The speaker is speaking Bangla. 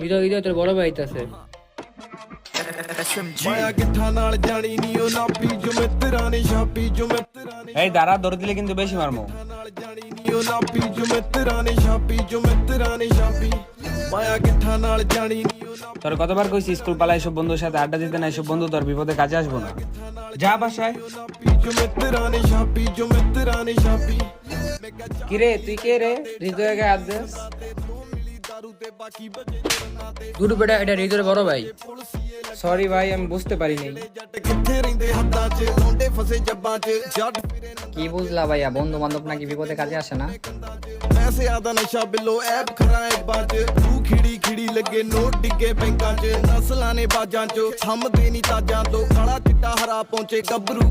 হৃদয় হৃদয় তোর বড় ভাই আছে। এই দাঁড়া, দৌড় দিলে কিন্তু বেশি মারমো। তোর কতবার কইছি স্কুল পালা এসব বন্ধুর সাথে আড্ডা দিতে না, এসব বন্ধু তোর বিপদে কাজে আসবো না। যা বাসায়। কিরে তুই কে রে হৃদয় গায়ে হাত দিস? দুটো বেটা, এটা হৃদয়ের বড় ভাই। সরি ভাই, আমি বুঝতে পারিনি। কি বুঝলা ভাইয়া, বন্ধু বান্ধব নাকি বিপদে কাজে আসে না? ਪੈਸੇ ਆਦਾ ਨਸ਼ਾ ਬਿੱਲੋ ਐਪ ਖਰਾਏ ਬਾਜ ਤੂੰ ਖਿੜੀ ਖਿੜੀ ਲੱਗੇ ਨੋਟ ਡਿੱਗੇ ਬੈਂਕਾਂ 'ਚ ਨਸਲਾਂ ਨੇ ਬਾਜਾਂ 'ਚ ਥੰਮਦੇ ਨਹੀਂ ਤਾਜਾਂ ਤੋਂ ਕਾਲਾ ਚਿੱਟਾ ਹਰਾ ਪਹੁੰਚੇ ਗੱਭਰੂ